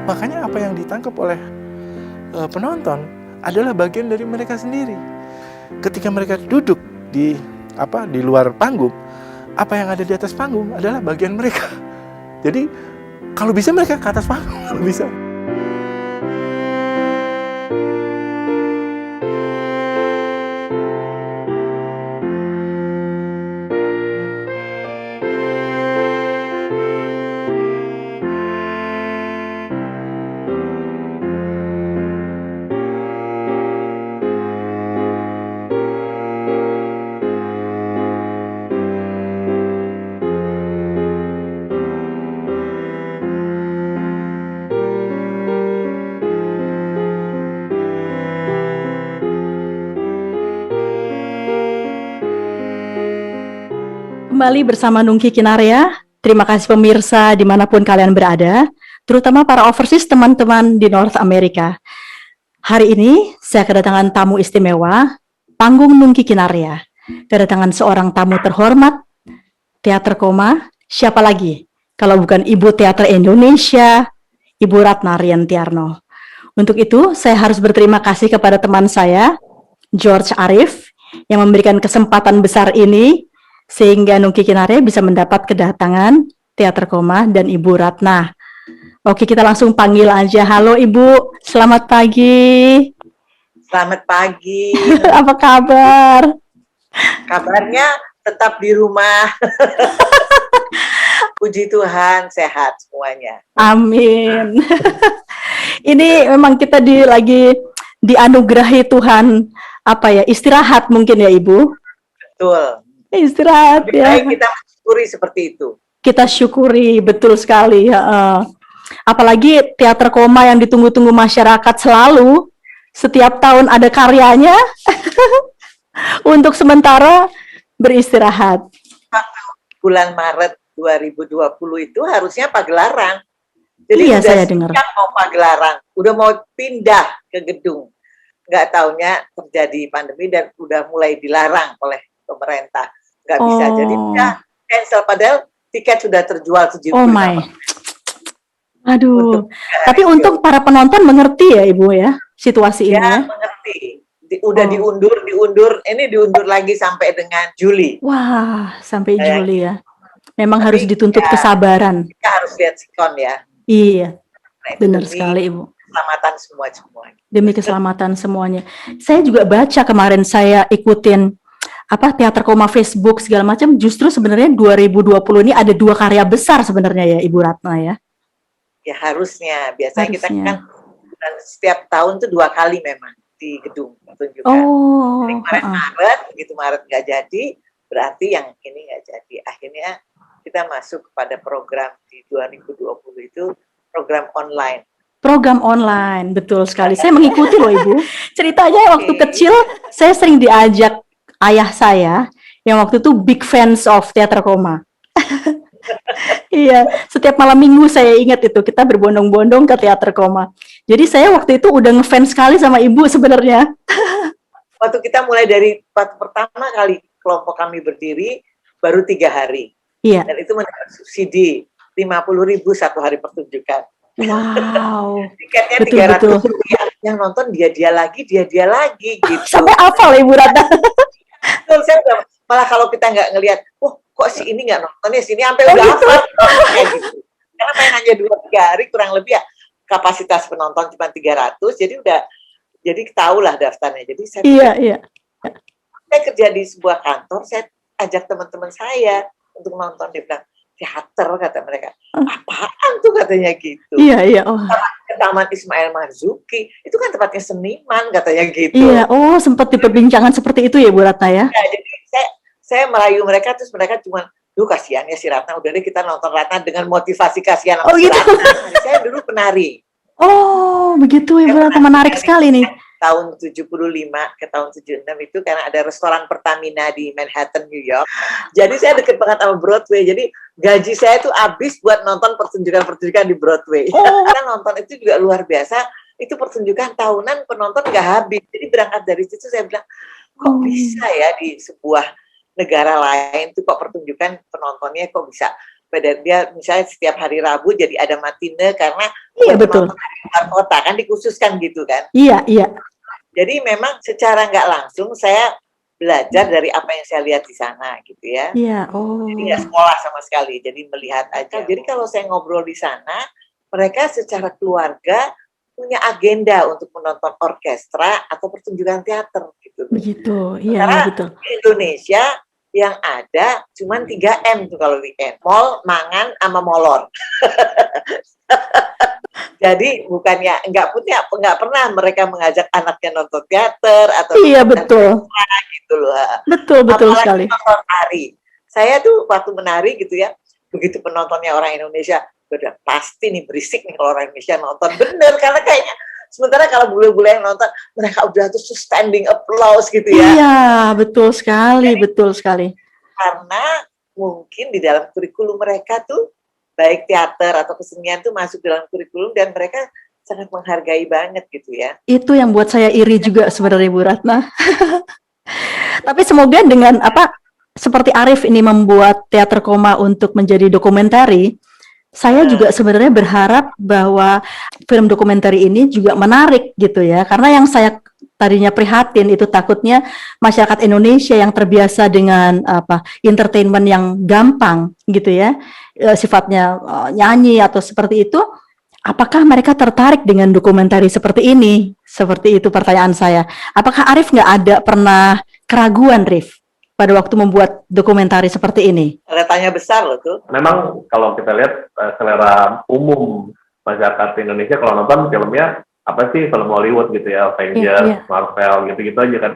Makanya apa yang ditangkap oleh penonton adalah bagian dari mereka sendiri. Ketika mereka duduk di luar panggung, apa yang ada di atas panggung adalah bagian mereka. Jadi kalau bisa mereka ke atas panggung, kalau bisa. Kembali bersama Nungki Kinaria. Terima kasih pemirsa dimanapun kalian berada, terutama para overseas teman-teman di North America. Hari ini saya kedatangan tamu istimewa, panggung Nungki Kinaria. Kedatangan seorang tamu terhormat, Teater Koma, siapa lagi? Kalau bukan Ibu Teater Indonesia, Ibu Ratna Riantiarno. Untuk itu, saya harus berterima kasih kepada teman saya, George Arif, yang memberikan kesempatan besar ini, sehingga Nungki Kinaria bisa mendapat kedatangan Teater Koma dan Ibu Ratna. Oke, kita langsung panggil aja. Halo Ibu, selamat pagi. Selamat pagi. Apa kabar? Kabarnya tetap di rumah. Puji Tuhan, sehat semuanya. Amin. Ini memang kita lagi dianugerahi Tuhan, istirahat mungkin ya Ibu? Betul. Istirahat ya. Baik, kita syukuri seperti itu. Kita syukuri, betul sekali. Apalagi Teater Koma yang ditunggu-tunggu masyarakat selalu, setiap tahun ada karyanya, untuk sementara beristirahat. Bulan Maret 2020 itu harusnya pagelaran. Jadi iya, udah saya dengar. Mau pagelaran, udah mau pindah ke gedung. Nggak taunya terjadi pandemi dan udah mulai dilarang oleh pemerintah. Nggak bisa, jadi udah cancel. Padahal tiket sudah terjual 75%. Oh my. Aduh. Tapi untuk para penonton mengerti ya Ibu ya, situasi ini ya? Mengerti. Udah diundur. Ini diundur lagi sampai dengan Juli. Wah, sampai Juli ya. Memang harus dituntut kesabaran. Kita harus lihat sikon ya. Iya, benar sekali Ibu. Keselamatan semuanya. Demi keselamatan semuanya. Saya juga baca kemarin, saya ikutin Teater Koma Facebook segala macam. Justru sebenarnya 2020 ini ada 2 karya besar sebenarnya ya Ibu Ratna ya. Ya harusnya. Biasanya kita kan setiap tahun tuh 2 kali memang di gedung pertunjukan. Jadi kemarin Maret nggak jadi, berarti yang ini nggak jadi. Akhirnya kita masuk kepada program di 2020 itu program online. Program online, betul sekali. Saya mengikuti loh Ibu. Ceritanya waktu kecil saya sering diajak ayah saya yang waktu itu big fans of Teater Koma. Iya, setiap malam minggu saya ingat itu kita berbondong-bondong ke Teater Koma. Jadi saya waktu itu udah ngefans sekali sama Ibu sebenarnya. Waktu kita mulai dari pertama kali kelompok kami berdiri baru 3 hari. Iya. Dan itu mendapat subsidi 50.000 satu hari pertunjukan. Wow. Tiketnya betul, 300 rupiah. Yang nonton dia lagi gitu. Sampai hafal Ibu Ratna. Betul, saya malah kalau kita nggak ngelihat, kok si ini nggak nontonnya, sini sampai udah hafal. Gitu. Karena mainannya 2-3 hari kurang lebih ya, kapasitas penonton cuma 300, jadi tahulah daftarnya. Jadi saya saya kerja di sebuah kantor, saya ajak teman-teman saya untuk nonton. Dia bilang, teater, kata mereka. Apaan tuh katanya gitu. Iya. Taman Ismail Marzuki, itu kan tempatnya seniman katanya gitu. Iya, sempat diperbincangkan seperti itu ya Bu Ratna ya. Ya, jadi saya merayu mereka, terus mereka cuma, kasihan ya si Ratna, udah deh kita nonton Ratna dengan motivasi kasihan sama si gitu. Ratna. Saya dulu penari. Begitu ya Bu Ratna, menarik sekali nih. Tahun 75 ke tahun 76 itu karena ada restoran Pertamina di Manhattan, New York. Jadi saya deket banget sama Broadway. Jadi gaji saya tuh habis buat nonton pertunjukan di Broadway. Karena nonton itu juga luar biasa. Itu pertunjukan tahunan, penonton nggak habis. Jadi berangkat dari situ saya bilang, kok bisa ya di sebuah negara lain tuh kok pertunjukan penontonnya kok bisa dia misalnya setiap hari Rabu jadi ada matine karena Iya, buat betul. penonton dari luar kota kan dikhususkan gitu kan. Iya, iya. Jadi memang secara nggak langsung saya belajar dari apa yang saya lihat di sana gitu ya. Iya, Jadi oh. nggak sekolah sama sekali, jadi melihat aja. Jadi kalau saya ngobrol di sana, mereka secara keluarga punya agenda untuk menonton orkestra atau pertunjukan teater gitu. Begitu. Iya, Karena iya, betul. di Indonesia yang ada cuman 3M tuh kalau weekend. Mall, mangan, sama molor. Jadi bukannya nggak pernah mereka mengajak anaknya nonton teater atau Iya, nonton betul. gitu loh. Betul, betul Apalagi sekali. nonton tari. Saya tuh waktu menari gitu ya, begitu penontonnya orang Indonesia, udah pasti nih berisik nih kalau orang Indonesia nonton. Bener, karena kayaknya sementara kalau bule-bule yang nonton, mereka udah tuh standing applause gitu ya. Iya, betul sekali, betul sekali. Karena mungkin di dalam kurikulum mereka tuh, baik teater atau kesenian tuh masuk dalam kurikulum dan mereka sangat menghargai banget gitu ya. Itu yang buat saya iri juga sebenarnya Bu Ratna. Tapi semoga dengan seperti Arif ini membuat teater koma untuk menjadi dokumentari, saya juga sebenarnya berharap bahwa film dokumenter ini juga menarik gitu ya. Karena yang saya tadinya prihatin itu takutnya masyarakat Indonesia yang terbiasa dengan entertainment yang gampang gitu ya, sifatnya nyanyi atau seperti itu. Apakah mereka tertarik dengan dokumentari seperti ini? Seperti itu pertanyaan saya. Apakah Arif nggak ada pernah keraguan, Rif, pada waktu membuat dokumentari seperti ini? Tanya besar loh tuh. Memang kalau kita lihat selera umum masyarakat Indonesia kalau nonton filmnya apa sih film Hollywood gitu ya, Avengers, Marvel gitu-gitu aja kan.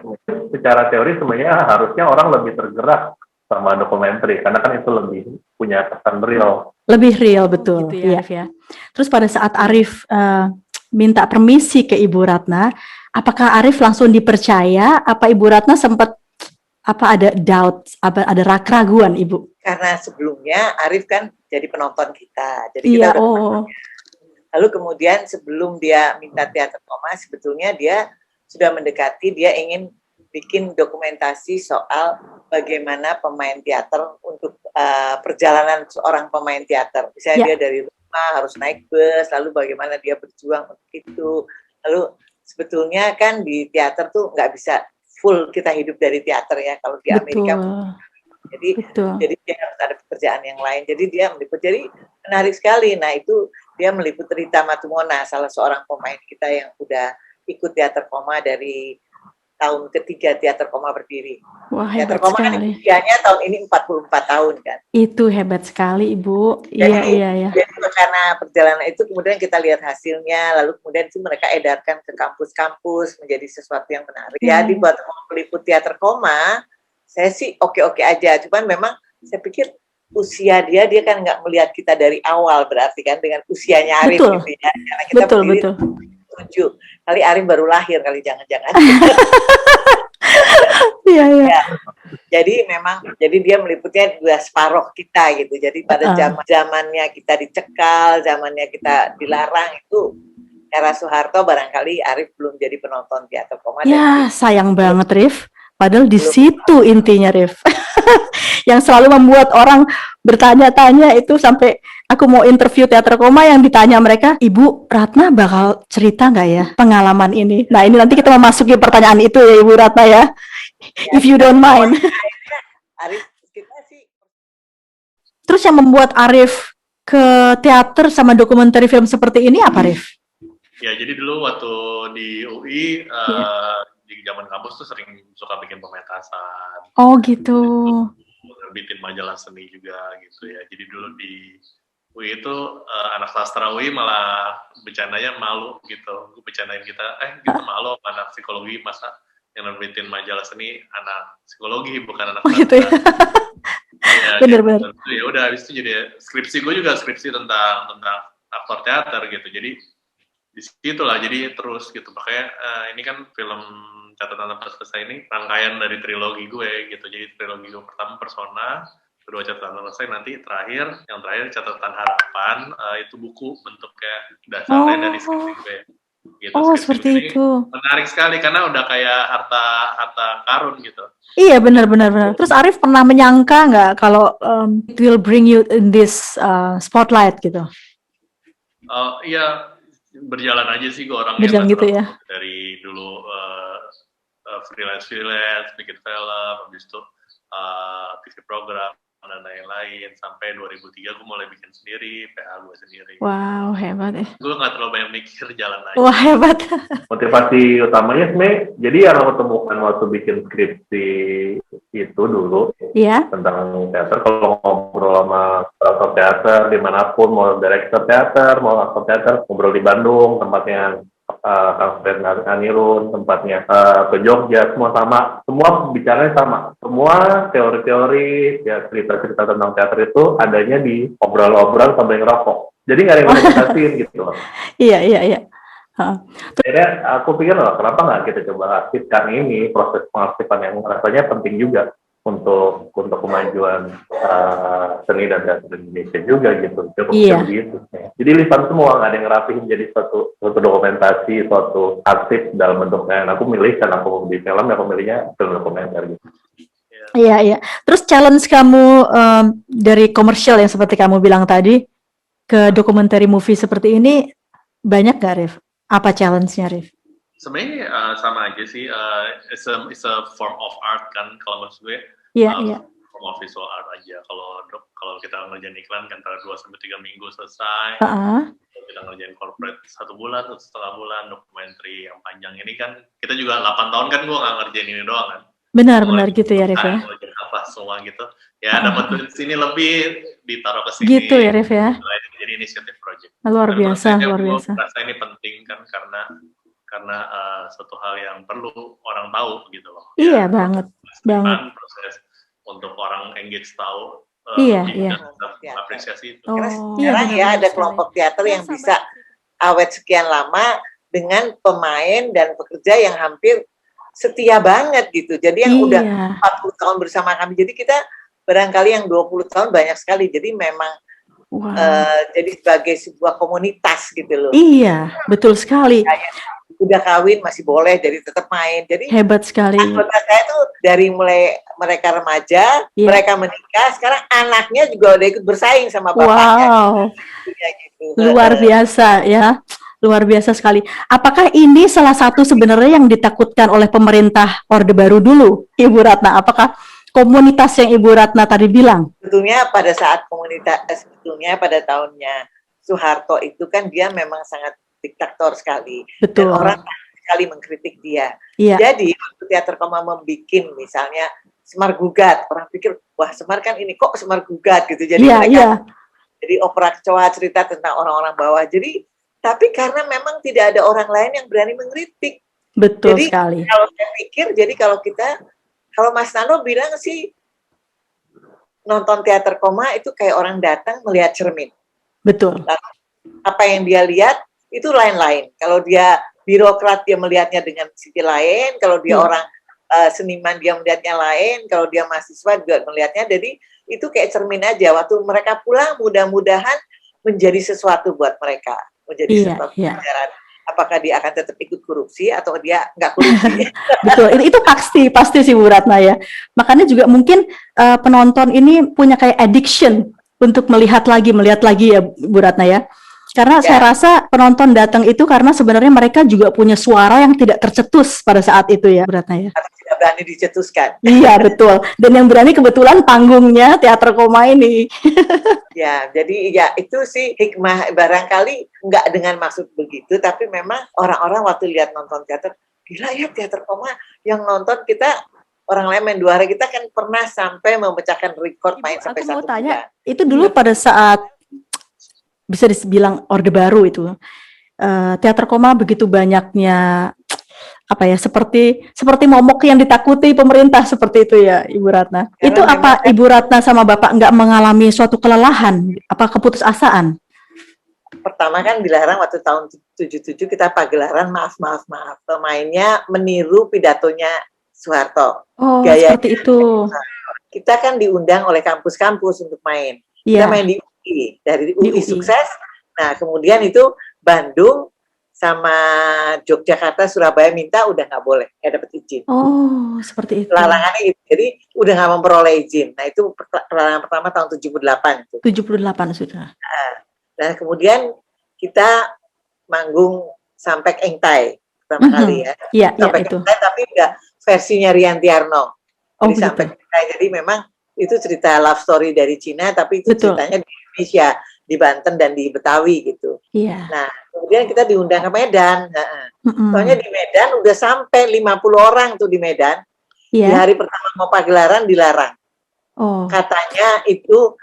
Secara teori sebenarnya harusnya orang lebih tergerak sama dokumenter karena kan itu lebih punya kesan real. Lebih real, betul. Gitu ya, Arif ya. Terus pada saat Arif minta permisi ke Ibu Ratna, apakah Arif langsung dipercaya? Apa Ibu Ratna sempat ada doubt, ada keraguan Ibu? Karena sebelumnya Arif kan jadi penonton kita, jadi kita udah lalu kemudian sebelum dia minta teater koma, sebetulnya dia sudah mendekati, dia ingin bikin dokumentasi soal bagaimana pemain teater untuk perjalanan seorang pemain teater. Misalnya dia dari rumah harus naik bus, lalu bagaimana dia berjuang untuk itu. Lalu sebetulnya kan di teater tuh nggak bisa full kita hidup dari teater ya, kalau di Amerika. Jadi dia harus ada pekerjaan yang lain. Jadi dia meliput. Jadi menarik sekali. Nah itu dia meliput Rita Matumona, salah seorang pemain kita yang udah ikut teater koma dari tahun ketiga teater koma berdiri. Wah, teater hebat koma sekali. Kan usianya tahun ini 44 tahun kan. Itu hebat sekali Ibu. Iya. Jadi karena perjalanan itu kemudian kita lihat hasilnya, lalu kemudian itu mereka edarkan ke kampus-kampus menjadi sesuatu yang menarik. Jadi buat meliput teater koma, saya sih oke-oke aja. Cuman memang saya pikir usia dia kan nggak melihat kita dari awal, berarti kan dengan usianya Arif gitu ya. Karena kita betul. 7. Kali Arif baru lahir kali, jangan-jangan. Iya. Jadi memang, dia meliputnya dua separuh kita gitu. Jadi pada zamannya kita dicekal, zamannya kita dilarang itu era Soeharto, barangkali Arif belum jadi penonton teater koma. Ya, sayang banget Rif. Padahal di situ intinya, Rif. Yang selalu membuat orang bertanya-tanya itu sampai aku mau interview teater koma yang ditanya mereka, Ibu Ratna bakal cerita nggak ya pengalaman ini? Nah ini nanti kita memasuki pertanyaan itu ya Ibu Ratna ya. If you don't mind. Arif, kita sih. Terus yang membuat Arif ke teater sama dokumenter film seperti ini apa, Rif? Ya jadi dulu waktu di UI di zaman kampus tuh sering suka bikin pementasan. Oh gitu. Bikin majalah seni juga gitu ya. Jadi dulu di UI itu anak sastra UI malah bercandanya malu gitu. Bercandain kita, gitu malu anak psikologi masa yang nerbitin majalah seni anak psikologi bukan anak sastra. Gitu ya. Ya, bener. Ya udah habis itu jadi skripsi gue juga skripsi tentang aktor teater gitu. Jadi di situ lah jadi terus gitu. Makanya ini kan film Catatan Tanpa Selesai ini rangkaian dari trilogi gue gitu. Jadi trilogi gue pertama Persona, kedua Catatan Tanpa Selesai, nanti yang terakhir Catatan Harapan, itu buku bentuknya dasarnya dari skripsi gue. gitu. Oh, Skripsi seperti ini itu. menarik sekali karena udah kayak harta karun gitu. Iya, benar. Terus Arif pernah menyangka nggak kalau it will bring you in this spotlight gitu? Iya, berjalan aja sih gue orangnya, Berjalan nggak gitu terlalu ya. dari dulu freelance bikin film, habis itu TV program dan lain-lain, sampai 2003 gue mulai bikin sendiri, PH gue sendiri. Wow, hebat ya. Gue nggak terlalu banyak mikir, jalan aja. Wah, hebat. Motivasi utamanya sebenarnya, jadi yang aku temukan waktu bikin skripsi itu dulu Iya. tentang teater, kalau ngobrol sama aktor teater dimanapun, mau director teater, mau aktor teater, ngobrol di Bandung, tempatnya Kang Fred Anirun, tempatnya ke Jogja, semua sama, semua bicaranya sama, semua teori-teori, ya cerita-cerita tentang teater itu adanya di obrol-obrol sambil ngerokok. Jadi nggak ada yang dokumentasiin gitu loh. Iya. Akhirnya aku pikir loh, kenapa nggak kita coba aktifkan ini, proses pengaktifan yang rasanya penting juga untuk kemajuan seni dan teater Indonesia juga gitu. Iya. Gitu. Jadi lipat semua, nggak ada yang ngerapihin jadi suatu dokumentasi, suatu arsip dalam bentuknya. Aku milih, kan aku di film, aku milihnya film dokumenter gitu. Iya. Terus challenge kamu dari komersial yang seperti kamu bilang tadi ke documentary movie seperti ini banyak nggak, Rif? Apa challenge-nya, Rif? Sebenarnya sama aja sih, it's a form of art kan kalau maksud gue. Iya. Form of visual art aja. Kalau kita ngerjain iklan kan antara 2-3 minggu selesai. Kalau kita ngerjain corporate 1 bulan, 1,5 bulan, dokumenter yang panjang ini kan kita juga 8 tahun kan gue nggak ngerjain ini doang kan. Benar gitu ya, Rif ya. Ngerjain apa semua gitu. Ya dapat duit sini lebih ditaruh ke sini. Gitu ya, Rif ya. Jadi inisiatif project. Luar biasa. Gue merasa ini penting kan karena suatu hal yang perlu orang tahu gitu loh. Iya, banget. Proses untuk orang engage tahu. Iya. Apresiasi itu. Karena sekarang ada kelompok teater yang bisa awet sekian lama dengan pemain dan pekerja yang hampir setia banget gitu. Jadi yang udah 40 tahun bersama kami. Jadi kita barangkali yang 20 tahun banyak sekali. Jadi memang jadi sebagai sebuah komunitas gitu loh. Iya, betul sekali. Udah kawin masih boleh, jadi tetap main. Jadi hebat sekali. Anggota saya tuh dari mulai mereka remaja, mereka menikah, sekarang anaknya juga udah ikut bersaing sama bapaknya. Wow, gitu. Luar biasa ya, luar biasa sekali. Apakah ini salah satu sebenarnya yang ditakutkan oleh pemerintah Orde Baru dulu, Ibu Ratna? Apakah komunitas yang Ibu Ratna tadi bilang? Sebetulnya pada saat sebetulnya pada tahunnya Soeharto itu kan dia memang sangat diktator sekali. Betul. Dan orang sekali mengkritik dia. Iya. Jadi waktu Teater Koma membikin misalnya Semar Gugat, orang pikir wah Semar kan ini kok Semar Gugat gitu. Jadi mereka jadi opera kecoa cerita tentang orang-orang bawah. Jadi tapi karena memang tidak ada orang lain yang berani mengkritik. Betul jadi, sekali. Kalau saya pikir jadi kalau Mas Nano bilang sih nonton Teater Koma itu kayak orang datang melihat cermin. Betul. Lalu, apa yang dia lihat itu lain-lain. Kalau dia birokrat dia melihatnya dengan sisi lain, kalau dia orang seniman dia melihatnya lain, kalau dia mahasiswa juga melihatnya. Jadi itu kayak cermin aja. Waktu mereka pulang mudah-mudahan menjadi sesuatu buat mereka, menjadi sesuatu pelajaran. Apakah dia akan tetap ikut korupsi atau dia nggak korupsi? Betul, itu pasti sih Bu Ratna ya. Makanya juga mungkin penonton ini punya kayak addiction untuk melihat lagi ya Bu Ratna ya. Karena saya rasa penonton datang itu karena sebenarnya mereka juga punya suara yang tidak tercetus pada saat itu ya Bu Ratna ya. Atau tidak berani dicetuskan. Iya betul. Dan yang berani kebetulan panggungnya Teater Koma ini. Ya, jadi ya itu sih hikmah, barangkali nggak dengan maksud begitu, tapi memang orang-orang waktu lihat nonton teater, gila ya Teater Koma yang nonton kita. Orang lain main 2 hari, kita kan pernah sampai memecahkan rekor main sampai 1 bulan. Itu dulu pada saat bisa dibilang Orde Baru itu, Teater Koma begitu banyaknya apa ya, seperti momok yang ditakuti pemerintah seperti itu ya Ibu Ratna. Karena itu apa Ibu Ratna sama Bapak nggak mengalami suatu kelelahan, apa keputusasaan? Pertama kan dilarang waktu tahun 77 kita pagelaran maaf pemainnya meniru pidatonya Soeharto. Oh, seperti itu. Kita kan diundang oleh kampus-kampus untuk main. Kita main di UI, dari UI sukses. Nah, kemudian itu Bandung sama Yogyakarta, Surabaya minta udah nggak boleh, nggak dapat izin. Oh, seperti itu. Larangannya gitu. Jadi udah nggak memperoleh izin. Nah itu larangan pertama tahun 78 itu. 78 sudah. Nah kemudian kita manggung sampai Engtai pertama kali ya. Iya, Sampai itu. Engtai tapi nggak versinya Rianti Arno. Oh, Jadi sampai begitu. Engtai. Jadi memang itu cerita love story dari Cina, tapi itu Betul. ceritanya di Indonesia, di Banten dan di Betawi gitu. Iya. Nah kemudian kita diundang ke Medan. Mm-mm. Soalnya di Medan udah sampai 50 orang tuh di Medan. Di Iya. hari pertama mau pagelaran dilarang. Oh, Katanya itu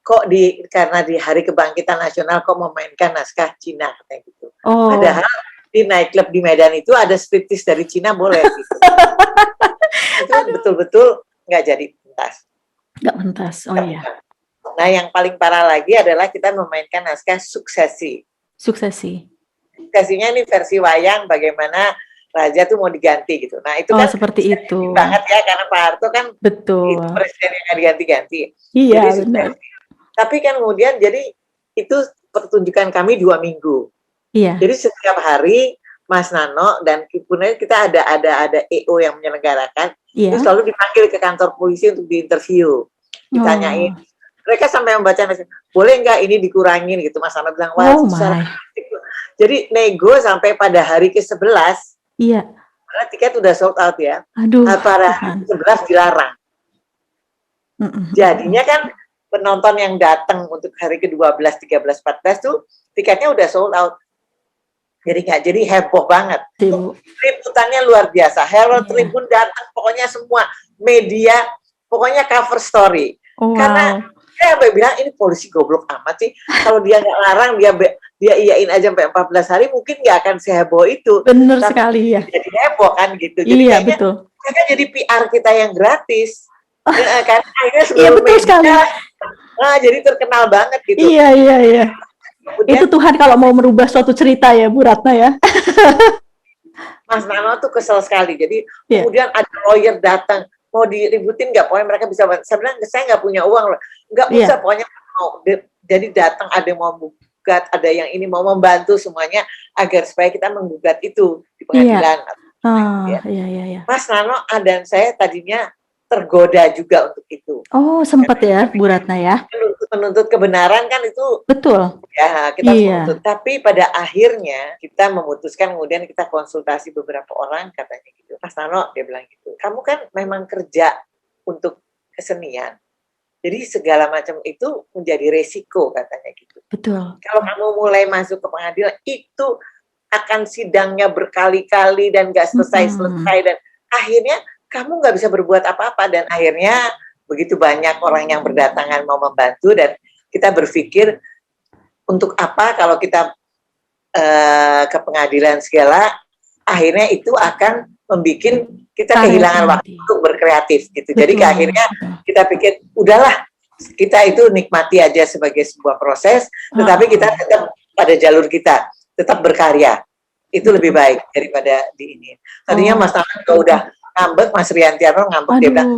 kok karena di Hari Kebangkitan Nasional kok memainkan naskah Cina katanya gitu. oh. Padahal di nightclub di Medan itu ada striptease dari Cina boleh gitu. Itu betul-betul nggak jadi pentas. Nggak pentas. Oh iya. Nah yang paling parah lagi adalah kita memainkan naskah Suksesi. Suksesi. Suksesinya ini versi wayang bagaimana raja tuh mau diganti gitu. Nah itu Oh, kan seperti itu. banget ya karena Pak Harto kan Betul. itu presiden yang nggak diganti-ganti. Iya, Jadi benar. tapi kan kemudian jadi itu pertunjukan kami 2 minggu. Iya. Jadi setiap hari Mas Nano dan kemudian kita ada EO yang menyelenggarakan, Iya. itu selalu dipanggil ke kantor polisi untuk diinterview, ditanyain. Oh. Mereka sampai membaca, boleh nggak ini dikurangin gitu. Mas Nano bilang, wah Oh susah. my. Jadi nego sampai pada hari ke-11, Iya. karena tiket udah sold out ya. Aduh. Pada Tuhan. hari ke-11 dilarang. Jadinya kan penonton yang datang untuk hari ke-12, 13, 14 tuh tiketnya udah sold out. Jadi nggak jadi heboh banget. Liputannya luar biasa. Herald Tribun datang, pokoknya semua media, pokoknya cover story. Oh, Karena wow. saya bilang ini polisi goblok amat sih. Kalau dia nggak larang, dia iyain aja sampai 14 hari, mungkin nggak akan seheboh itu. Bener Tapi sekali ya. jadi heboh kan gitu. Jadi Iya, kayaknya betul. mereka jadi PR kita yang gratis. Ya, kan akhirnya Iya, seluruh betul sekali. nah jadi terkenal banget gitu. Iya, iya, iya. Kemudian, Itu Tuhan kalau mau merubah suatu cerita ya, Bu Ratna ya. Mas Nano tuh kesel sekali. Jadi Iya. kemudian ada lawyer datang, mau diributin nggak? Pokoknya mereka bisa. Saya bilang saya nggak punya uang loh. Nggak Iya. usah, pokoknya mau. Jadi datang ada yang mau menggugat, ada yang ini mau membantu semuanya agar supaya kita menggugat itu di pengadilan. Iya. Iya, iya, iya. Mas Nano dan saya tadinya tergoda juga untuk itu. Oh, sempat ya, Bu Ratna ya. Menuntut kebenaran kan itu Betul. ya kita Iya. menuntut. Tapi pada akhirnya kita memutuskan, kemudian kita konsultasi beberapa orang, katanya gitu, Mas Nano, dia bilang gitu, kamu kan memang kerja untuk kesenian, jadi segala macam itu menjadi resiko, katanya gitu. Betul. Kalau kamu mulai masuk ke pengadilan, itu akan sidangnya berkali-kali dan gak selesai-selesai, dan akhirnya kamu nggak bisa berbuat apa-apa. Dan akhirnya begitu banyak orang yang berdatangan mau membantu, dan kita berpikir untuk apa kalau kita ke pengadilan segala, akhirnya itu akan membuat kita kehilangan waktu untuk berkreatif gitu. Betul. Jadi akhirnya kita pikir udahlah, kita itu nikmati aja sebagai sebuah proses, tetapi kita tetap pada jalur kita, tetap berkarya. Itu lebih baik daripada di ini. Tadinya Mas Nano juga udah ngambek, Mas Riantiarno ngambek. Dia bilang,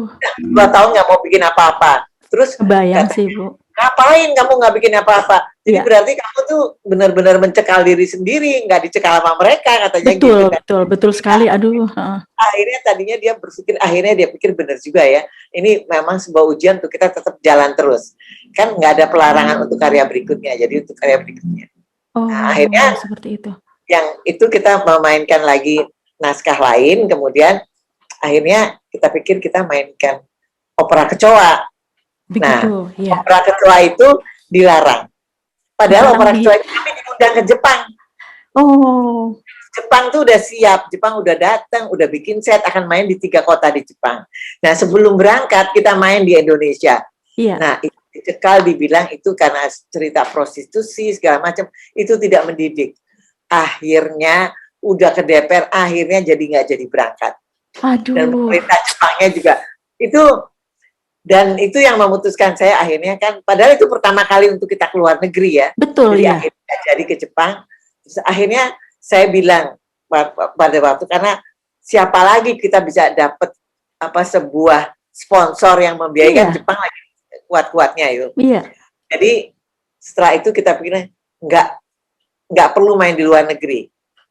2 tahun nggak mau bikin apa-apa. Terus kebayang sih, Bu. Ngapain kamu nggak bikin apa-apa? Jadi berarti kamu tuh benar-benar mencekal diri sendiri, nggak dicekal sama mereka, katanya. Betul, gitu. betul sekali. Aduh. Akhirnya tadinya dia berpikir, akhirnya dia pikir benar juga ya. Ini memang sebuah ujian untuk kita tetap jalan terus. Kan nggak ada pelarangan untuk karya berikutnya. Jadi untuk karya berikutnya. Nah, akhirnya seperti itu. Yang itu kita memainkan lagi naskah lain, kemudian akhirnya kita pikir kita mainkan opera kecoa. Begitu, nah, opera kecoa itu dilarang. Padahal opera kecoa itu kami diundang ke Jepang. Oh. Jepang tuh udah siap, Jepang udah datang, udah bikin set, akan main di 3 kota di Jepang. Nah, sebelum berangkat kita main di Indonesia. Iya. Nah, itu dicekal, dibilang itu karena cerita prostitusi segala macam, itu tidak mendidik. Akhirnya udah ke DPR, akhirnya jadi nggak jadi berangkat. Aduh. Dan pemerintah Jepangnya juga itu, dan itu yang memutuskan saya akhirnya kan, padahal itu pertama kali untuk kita keluar negeri ya. Betul. Jadi ya. akhirnya jadi ke Jepang. Terus akhirnya saya bilang pada waktu, karena siapa lagi kita bisa dapat sebuah sponsor yang membiayai, Jepang lagi kuat-kuatnya itu. Iya. Jadi setelah itu kita pikirnya nggak perlu main di luar negeri.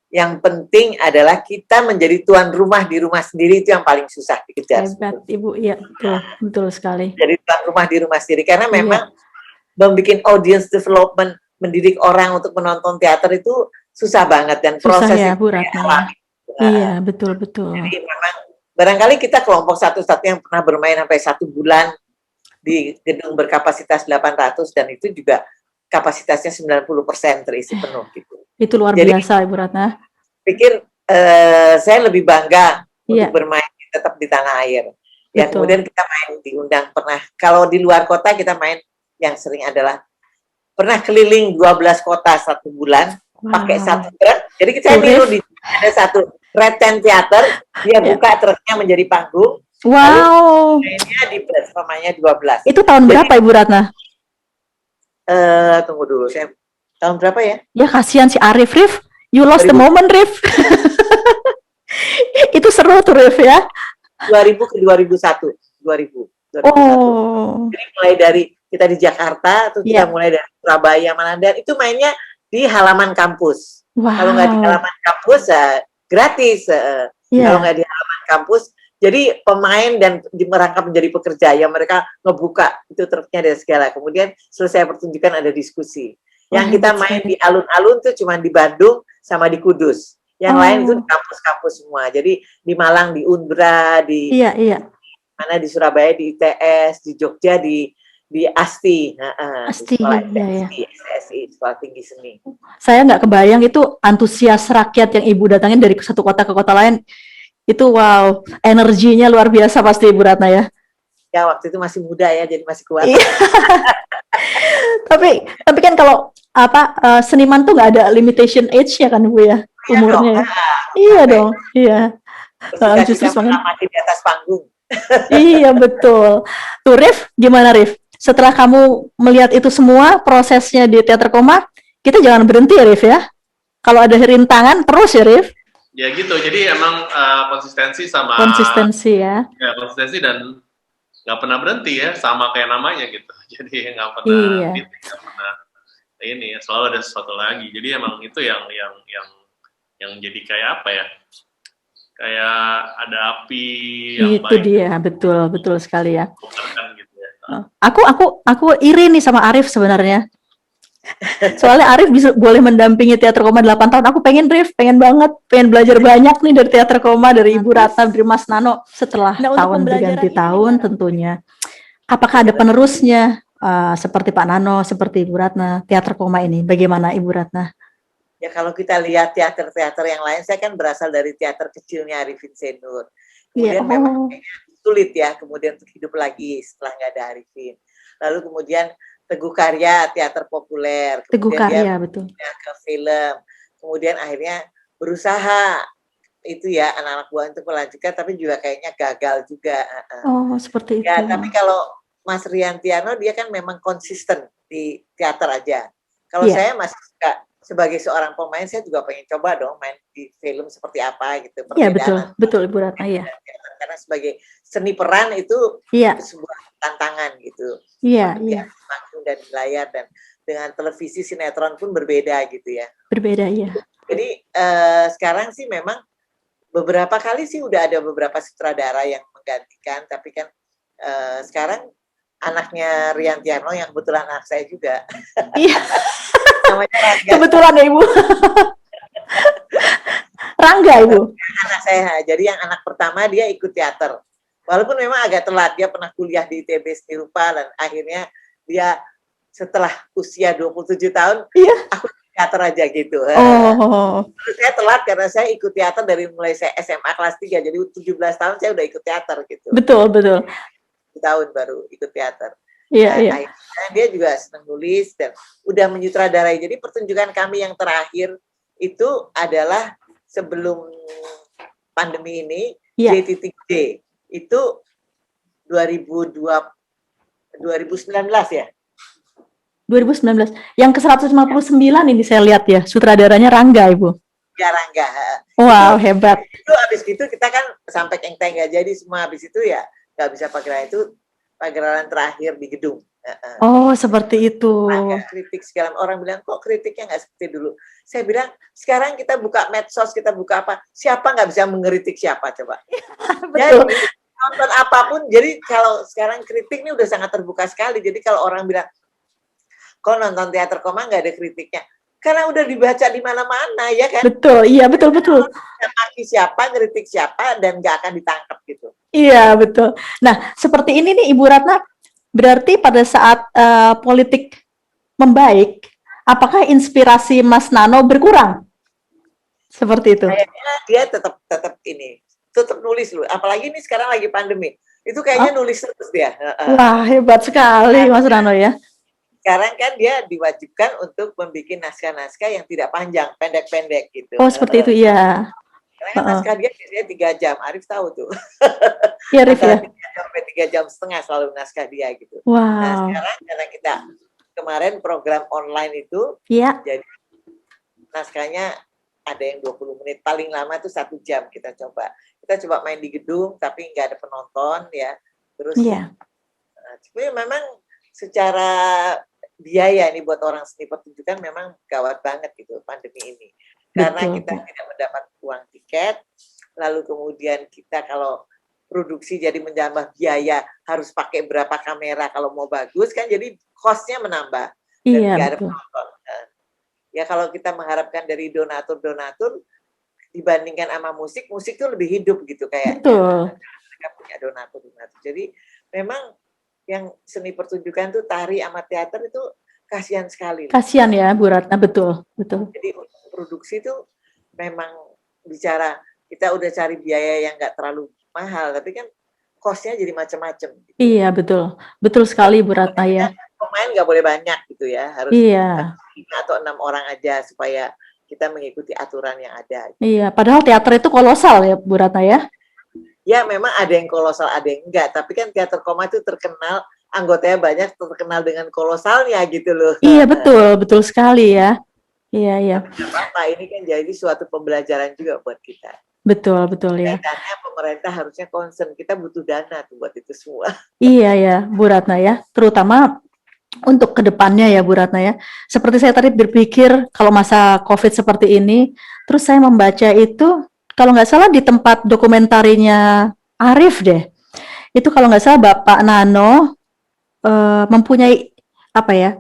Yang penting adalah kita menjadi tuan rumah di rumah sendiri, itu yang paling susah dikejar. Hebat Ibu, iya betul, betul sekali. Jadi tuan rumah di rumah sendiri, karena Iya. memang membuat audience development, mendidik orang untuk menonton teater itu susah banget, dan Susah proses ya itu Bu kayak Ratna. alami. Iya, betul-betul. Jadi memang barangkali kita kelompok satu-satunya yang pernah bermain sampai 1 bulan di gedung berkapasitas 800, dan itu juga kapasitasnya 90% terisi penuh gitu. Itu luar Jadi, biasa Ibu Ratna. Pikir saya lebih bangga Iya. untuk bermain tetap di tanah air. Ya, Betul. kemudian kita main diundang pernah. Kalau di luar kota kita main yang sering adalah pernah keliling 12 kota 1 bulan pakai satu truk. Jadi kita niru di ada satu Red Tent Theater, dia buka truknya menjadi panggung. Wow. Mainnya di namanya 12. Itu tahun berapa Ibu Ratna? Tunggu dulu, saya tahun berapa ya? Ya kasihan si Arif, Rif. You lost the 2000. moment, Rif. Itu seru tuh, Rif ya. 2000 ke 2001. 2001. Oh. Jadi mulai dari kita di Jakarta, terus Iya. kita mulai dari Surabaya, Manado, itu mainnya di halaman kampus. Wow. Kalau nggak di halaman kampus, gratis. Iya. Kalau nggak di halaman kampus, jadi pemain dan merangkap menjadi pekerja, yang mereka ngebuka itu truknya dan segala. Kemudian selesai pertunjukan ada diskusi. Yang kita main di alun-alun tuh cuma di Bandung sama di Kudus. Yang lain itu di kampus-kampus semua. Jadi di Malang di Unbra, di Iya. mana di Surabaya di ITS, di Jogja di ASTI. ASTI, di SSI, Sekolah Tinggi Seni. Saya nggak kebayang itu antusias rakyat yang Ibu datangin dari satu kota ke kota lain. Itu wow, energinya luar biasa pasti Ibu Ratna ya. Ya waktu itu masih muda ya, jadi masih kuat. Iya. tapi kan kalau seniman tuh nggak ada limitation age-nya kan Bu ya, umurnya. Iya dong. Iya. Justru mengamati di atas panggung. Iya betul. Tuh Rif, gimana Rif? Setelah kamu melihat itu semua prosesnya di Teater Koma, kita jangan berhenti ya Rif ya. Kalau ada rintangan terus ya Rif. Ya gitu, jadi emang konsistensi ya. Ya konsistensi dan nggak pernah berhenti ya, sama kayak namanya gitu. Jadi nggak pernah nggak pernah ini, selalu ada sesuatu lagi. Jadi emang itu yang jadi kayak apa ya? Kayak ada api yang itu baik. Dia betul sekali ya. Gitu ya. Aku iri nih sama Arif sebenarnya. Soalnya Arif boleh mendampingi Teater Koma 8 tahun. Aku pengen banget belajar banyak nih dari Teater Koma, dari Ibu Ratna, dari Mas Nano. Setelah tahun berganti tahun tentunya. Apakah ada penerusnya seperti Pak Nano, seperti Ibu Ratna, Teater Koma ini? Bagaimana Ibu Ratna? Ya kalau kita lihat teater-teater yang lain, saya kan berasal dari teater kecilnya Arifin Senur. Kemudian memang sulit ya, kemudian untuk hidup lagi setelah nggak ada Arifin. Lalu kemudian Teguh Karya, teater populer. Teguh Karya, betul. Ke film. Kemudian akhirnya berusaha itu ya, anak-anak buah untuk melanjutkan, tapi juga kayaknya gagal juga. Oh, seperti itu. Ya, tapi kalau Mas Riantiano, dia kan memang konsisten di teater aja. Kalau saya masih suka, sebagai seorang pemain, saya juga pengen coba dong main di film seperti apa gitu. Iya, betul Ibu Ratna, iya. Karena sebagai seni peran itu sebuah tantangan gitu. Iya. Panggung dan di layar, dan dengan televisi, sinetron pun berbeda gitu ya. Berbeda, iya. Jadi sekarang sih memang beberapa kali sih udah ada beberapa sutradara yang menggantikan, tapi kan sekarang anaknya Riantiano yang kebetulan anak saya juga. Iya. Namanya Rangga. Kebetulan ya Ibu. Rangga Ibu. Anak saya, jadi yang anak pertama dia ikut teater. Walaupun memang agak telat, dia pernah kuliah di ITB Seni Rupa, dan akhirnya dia setelah usia 27 tahun, aku teater aja gitu. Terus saya telat karena saya ikut teater dari mulai saya SMA kelas 3, jadi 17 tahun saya udah ikut teater gitu. Betul. 1 tahun baru ikut teater. Iya. Akhirnya dia juga senang nulis dan udah menyutradarai. Jadi pertunjukan kami yang terakhir itu adalah sebelum pandemi ini, J.D. Itu 2019 ya? 2019. Yang ke-159 ini saya lihat ya, sutradaranya Rangga, Ibu. Ya, Rangga. Wow, hebat. Itu habis gitu kita kan sampai kengteng nggak jadi semua, habis itu ya nggak bisa pagelaran, itu pagelaran terakhir di gedung. Oh, seperti itu. Nggak kritik segala orang bilang kok kritiknya nggak seperti dulu. Saya bilang sekarang kita buka medsos, kita buka apa, siapa nggak bisa mengkritik siapa coba. Betul. Jadi nonton apapun, jadi kalau sekarang kritik ini udah sangat terbuka sekali. Jadi kalau orang bilang kok nonton teater koma nggak ada kritiknya, karena udah dibaca di mana-mana ya kan. Betul, iya betul. Maki siapa, kritik siapa, dan nggak akan ditangkap gitu. Iya, betul. Nah, seperti ini nih Ibu Ratna, berarti pada saat politik membaik, apakah inspirasi Mas Nano berkurang? Seperti itu. Kayaknya dia tetap nulis loh. Apalagi ini sekarang lagi pandemi. Itu kayaknya nulis terus dia. Wah, hebat sekali Mas Nano ya. Sekarang kan dia diwajibkan untuk membuat naskah-naskah yang tidak panjang, pendek-pendek gitu. Oh, seperti itu, iya. Karena kan naskah dia 3 jam, Arif tahu tuh. Iya, Arif ya. 3 sampai 3 jam setengah selalu naskah dia gitu. Wow. Nah, sekarang karena kita kemarin program online itu, Iya. jadi naskahnya ada yang 20 menit, paling lama itu 1 jam kita coba. Kita coba main di gedung, tapi nggak ada penonton ya. Terus, Iya. sebenarnya memang secara biaya nih buat orang seni pertunjukan memang gawat banget gitu pandemi ini. Karena Betul. kita tidak mendapat uang tiket, lalu kemudian kita kalau produksi jadi menambah biaya harus pakai berapa kamera kalau mau bagus kan, jadi cost-nya menambah dan Iya, nggak ada betul. penonton. Ya kalau kita mengharapkan dari donatur dibandingkan sama musik tuh lebih hidup gitu kayaknya. Betul. Mereka punya donatur. Jadi memang yang seni pertunjukan tuh tari sama teater itu kasihan sekali. Kasihan ya Bu Ratna, betul. Jadi untuk produksi itu memang bicara kita udah cari biaya yang nggak terlalu mahal, tapi kan cost-nya jadi macam-macam. Iya, betul sekali Bu Ratna ya. Pemain nggak boleh banyak gitu ya, harus 5 atau 6 orang aja supaya kita mengikuti aturan yang ada. Iya, padahal teater itu kolosal ya Bu Ratna ya. Ya memang ada yang kolosal, ada yang enggak, tapi kan teater koma itu terkenal, anggotanya banyak, terkenal dengan kolosalnya gitu loh. Iya, betul sekali ya. Iya. Apa ini kan jadi suatu pembelajaran juga buat kita. Betul ya. Kaitannya pemerintah harusnya concern, kita butuh dana tuh buat itu semua. Iya ya, Bu Ratna ya. Terutama untuk kedepannya ya Bu Ratna ya. Seperti saya tadi berpikir kalau masa COVID seperti ini, terus saya membaca itu, kalau nggak salah di tempat dokumentarinya Arif deh. Itu kalau nggak salah Bapak Nano mempunyai apa ya,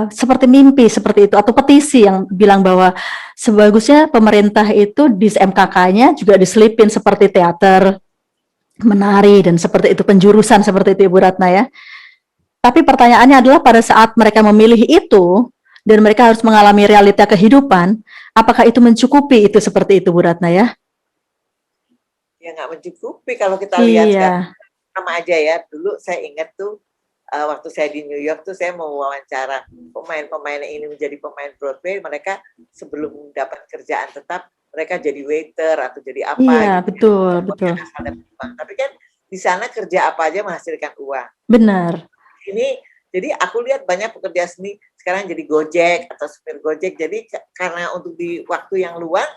seperti mimpi seperti itu atau petisi yang bilang bahwa sebagusnya pemerintah itu di MKK-nya juga diselipin seperti teater, menari dan seperti itu, penjurusan seperti itu Ibu Ratna ya. Tapi pertanyaannya adalah pada saat mereka memilih itu dan mereka harus mengalami realita kehidupan, apakah itu mencukupi itu seperti itu Bu Ratna ya? Ya nggak mencukupi kalau kita lihat kan, sama aja ya. Dulu saya ingat tuh waktu saya di New York tuh saya mau wawancara pemain-pemain yang ingin menjadi pemain Broadway, mereka sebelum dapat kerjaan tetap mereka jadi waiter atau jadi apa. Iya, gitu. betul. Tapi kan di sana kerja apa aja menghasilkan uang. Benar. Ini jadi aku lihat banyak pekerja seni sekarang jadi Gojek atau supir Gojek. Jadi karena untuk di waktu yang luang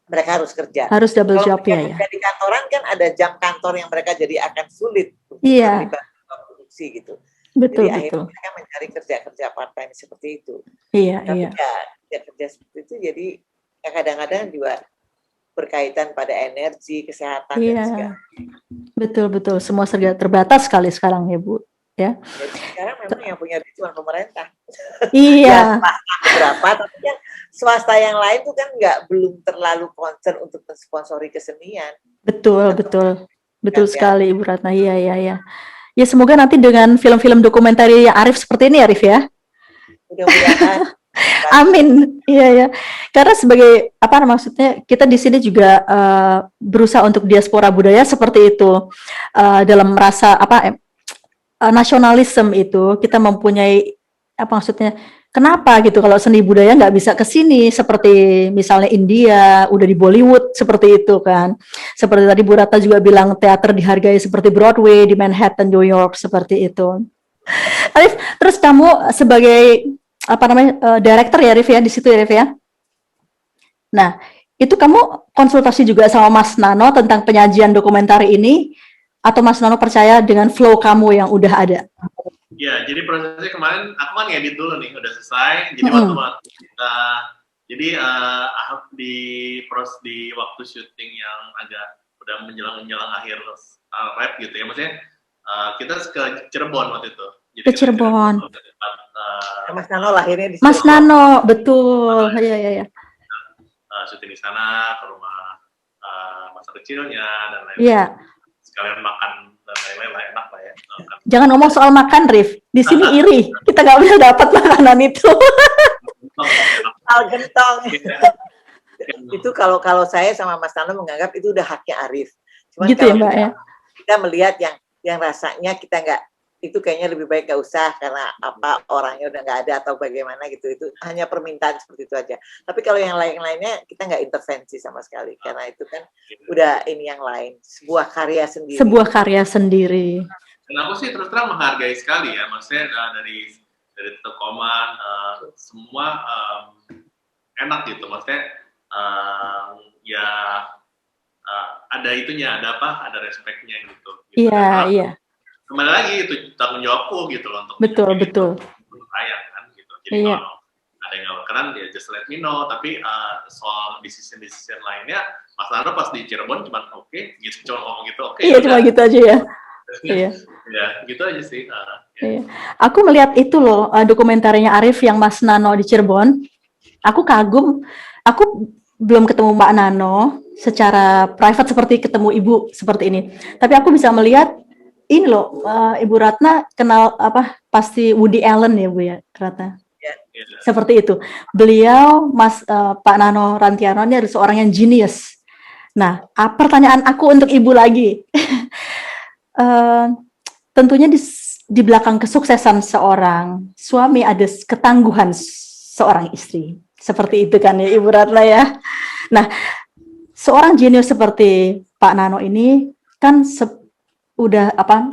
mereka harus kerja. Harus double job ya. Di kantoran kan ada jam kantor yang mereka jadi akan sulit untuk terlibat produksi gitu. Betul. Akhirnya mereka mencari kerja-kerja part-time seperti itu. Iya. Kerja seperti itu jadi kadang-kadang juga berkaitan pada energi, kesehatan dan segala. Betul. Semua serba terbatas sekali sekarang ya Bu. Ya. Jadi sekarang memang yang punya duit cuma pemerintah. Iya. Berapa? Tapi kan swasta yang lain tuh kan belum terlalu concern untuk mensponsori kesenian. Betul sekali Ibu Ratna. Iya. Ya semoga nanti dengan film-film dokumenter Arif seperti ini Arif ya. Mudah-mudahan. Amin. Iya. Karena sebagai maksudnya kita di sini juga berusaha untuk diaspora budaya seperti itu, dalam rasa nasionalisme itu kita mempunyai maksudnya kenapa gitu kalau seni budaya nggak bisa ke sini seperti misalnya India udah di Bollywood seperti itu kan, seperti tadi Bu Ratna juga bilang teater dihargai seperti Broadway di Manhattan New York seperti itu. Arif, terus kamu sebagai director ya Arif ya di situ ya Arif ya. Nah itu kamu konsultasi juga sama Mas Nano tentang penyajian dokumenter ini. Atau Mas Nono percaya dengan flow kamu yang udah ada? Ya, jadi prosesnya kemarin aku kan ngedit dulu nih, udah selesai. Jadi waktu kita, jadi di waktu syuting yang agak udah menjelang akhir rap gitu ya, maksudnya kita ke Cirebon waktu itu. Jadi Ke Cirebon. Mas Nano lahirnya di Mas Cirebon. Nano, betul. Iya. Syuting di sana, ke rumah masa kecilnya dan lain-lain. Iya. Sekalian makan dan lain-lain lah, enak lah ya. Jangan ngomong soal makan, Rif. Di sini iri. Kita nggak bisa dapat makanan itu. Gentong. Itu kalau saya sama Mas Nano menganggap itu udah haknya Arif. Cuman Gitu ya, Mbak ya. Kita melihat yang rasanya kita nggak, itu kayaknya lebih baik nggak usah karena apa, orangnya udah nggak ada atau bagaimana gitu. Itu hanya permintaan seperti itu aja. Tapi kalau yang lainnya kita nggak intervensi sama sekali karena itu kan udah ini yang lain, sebuah karya sendiri. Sebuah karya sendiri. Dan aku sih terus terang menghargai sekali ya, maksudnya dari Tekoman semua enak gitu, maksudnya ada itunya, ada respectnya gitu. Iya. Kembali lagi itu tanggung jawabku gitu loh untuk Betul. Sayang kan gitu. Jadi Iya. kalau ada yang nggak berkenan ya just let me know. Tapi soal decision lainnya, Mas Nano pas di Cirebon cuma oke, gitu, cuma ngomong gitu oke. Iya, cuma gitu aja ya. Iya. Ya, gitu aja sih. Iya. Aku melihat itu loh, dokumentarnya Arif yang Mas Nano di Cirebon. Aku kagum. Aku belum ketemu Mbak Nano secara private seperti ketemu Ibu seperti ini. Tapi aku bisa melihat ini loh, Ibu Ratna kenal pasti Woody Allen ya Bu ya, Ratna. Seperti itu. Beliau Pak Nano Rantiano ini adalah seorang yang genius. Nah, pertanyaan aku untuk Ibu lagi. Tentunya di belakang kesuksesan seorang suami ada ketangguhan seorang istri. Seperti itu kan ya Ibu Ratna ya. Nah, seorang jenius seperti Pak Nano ini kan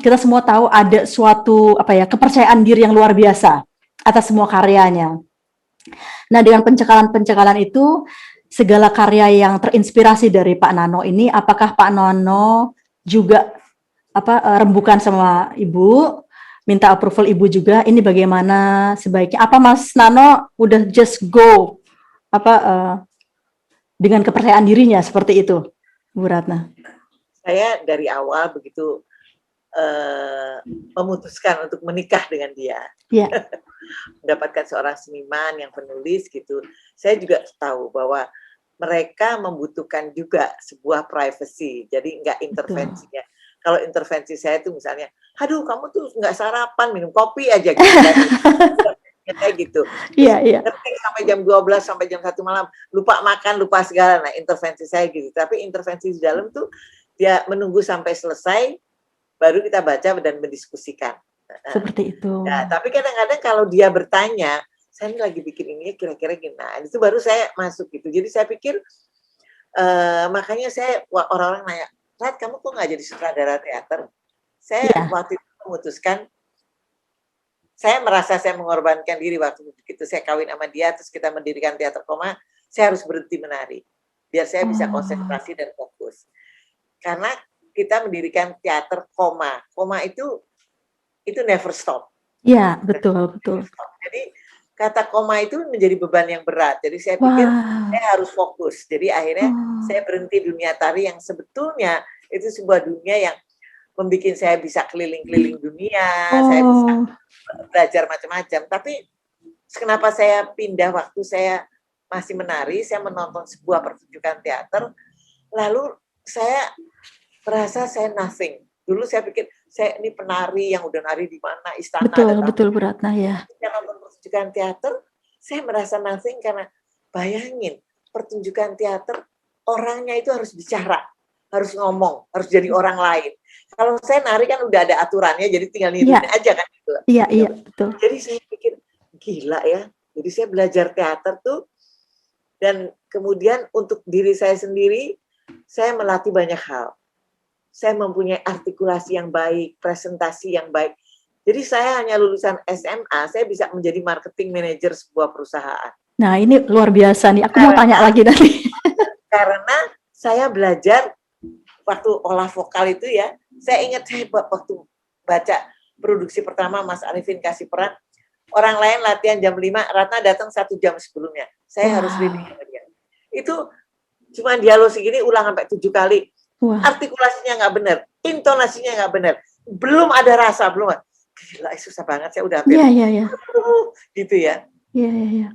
kita semua tahu ada suatu kepercayaan diri yang luar biasa atas semua karyanya. Nah, dengan pencekalan itu segala karya yang terinspirasi dari Pak Nano ini, apakah Pak Nano juga rembukan sama Ibu, minta approval Ibu juga, ini bagaimana sebaiknya? Apa Mas Nano udah just go dengan kepercayaan dirinya seperti itu, Bu Ratna? Saya dari awal begitu memutuskan untuk menikah dengan dia, mendapatkan seorang seniman yang penulis gitu. Saya juga tahu bahwa mereka membutuhkan juga sebuah privacy, jadi nggak intervensinya. Kalau intervensi saya itu misalnya, aduh kamu tuh nggak sarapan, minum kopi aja gitu. Kayak gitu. Iya. Sampai jam 12 sampai jam 1 malam, lupa makan, lupa segala. Nah, intervensi saya gitu. Tapi intervensi di dalam tuh dia menunggu sampai selesai baru kita baca dan mendiskusikan. Seperti itu. Nah, tapi kadang-kadang kalau dia bertanya, saya ini lagi bikin ini kira-kira gimana? Itu baru saya masuk gitu. Jadi saya pikir makanya saya orang-orang nanya, Rat, kamu kok nggak jadi sutradara teater? Saya waktu itu memutuskan, saya merasa saya mengorbankan diri waktu begitu saya kawin sama dia, terus kita mendirikan Teater Koma, saya harus berhenti menari, biar saya bisa konsentrasi dan fokus. Karena kita mendirikan Teater Koma itu never stop. Iya, betul. Jadi kata koma itu menjadi beban yang berat. Jadi saya pikir saya harus fokus. Jadi akhirnya saya berhenti dunia tari yang sebetulnya itu sebuah dunia yang membuat saya bisa keliling-keliling dunia, saya bisa belajar macam-macam. Tapi kenapa saya pindah waktu saya masih menari, saya menonton sebuah pertunjukan teater, lalu saya merasa saya nothing. Dulu saya pikir saya ini penari yang udah nari di mana istana. Betul Bu Ratna ya. Saya nonton pertunjukan teater, saya merasa nothing karena bayangin pertunjukan teater orangnya itu harus bicara, harus ngomong, harus jadi orang lain. Kalau saya nari kan udah ada aturannya, jadi tinggal niruin aja kan gitu. Iya betul. Jadi saya pikir gila ya. Jadi saya belajar teater tuh dan kemudian untuk diri saya sendiri saya melatih banyak hal. Saya mempunyai artikulasi yang baik, presentasi yang baik. Jadi saya hanya lulusan SMA, saya bisa menjadi marketing manager sebuah perusahaan. Nah ini luar biasa nih, aku mau tanya lagi nanti. Karena saya belajar waktu olah vokal itu ya, Saya ingat saya waktu baca produksi pertama Mas Arifin kasih peran, orang lain latihan jam 5, Ratna datang 1 jam sebelumnya. Saya harus ready sama dia. Itu cuma dialog segini ulang sampai 7 kali. Wah. Artikulasinya nggak benar, intonasinya nggak benar, belum ada rasa, belum. Gila, susah banget, saya udah hampir Iya. gitu ya. Iya.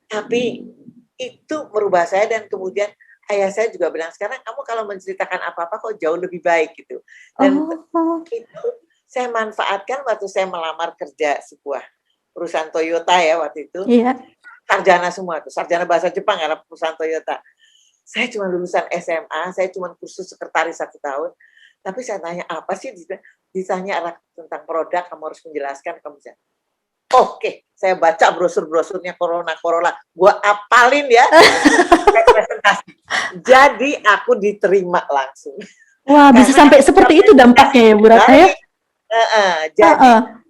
Tapi itu merubah saya, dan kemudian ayah saya juga bilang, sekarang kamu kalau menceritakan apa-apa kok jauh lebih baik gitu. Dan itu saya manfaatkan waktu saya melamar kerja sebuah perusahaan Toyota ya waktu itu. Iya. Sarjana semua tuh, sarjana bahasa Jepang karena perusahaan Toyota. Saya cuma lulusan SMA, saya cuma kursus sekretaris 1 tahun. Tapi saya tanya, apa sih? Ditanya tentang produk, kamu harus menjelaskan, kamu bisa. Oke, saya baca brosur-brosurnya Corolla, gua apalin ya. Presentasi. Jadi aku diterima langsung. Wah, bisa sampai seperti itu dampaknya ya, Bu Ratna ya? Jadi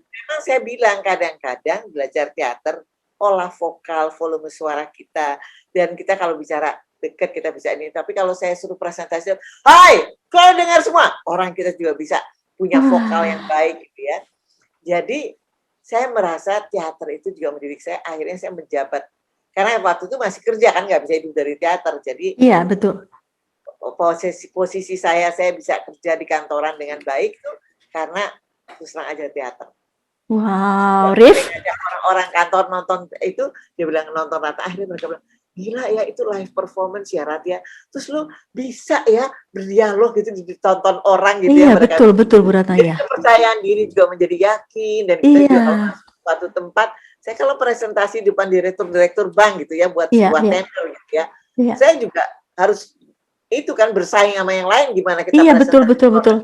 memang saya bilang kadang-kadang belajar teater, olah vokal, volume suara kita, dan kita kalau bicara dekat kita bisa ini. Tapi kalau saya suruh presentasi, hai, kalian dengar semua, orang kita juga bisa punya vokal yang baik gitu ya. Jadi saya merasa teater itu juga mendidik saya. Akhirnya saya menjabat, karena waktu itu masih kerja kan, nggak bisa hidup dari teater. Jadi iya, betul. Posisi saya bisa kerja di kantoran dengan baik itu karena terus terang aja teater. Wow, Rif. Orang-orang kantor nonton itu, dia bilang nonton Ratna, akhirnya mereka bilang, gila ya itu live performance ya Rat ya. Terus lu bisa ya berdialog gitu ditonton orang gitu iya, ya. Iya betul Bu Ratna ya. Kepercayaan diri juga menjadi yakin, dan kita juga kalau masuk suatu tempat, saya kalau presentasi di depan direktur bank gitu ya buat sebuah tender gitu ya. Iya. Saya juga harus itu kan bersaing sama yang lain, gimana kita presentasi. Iya, betul.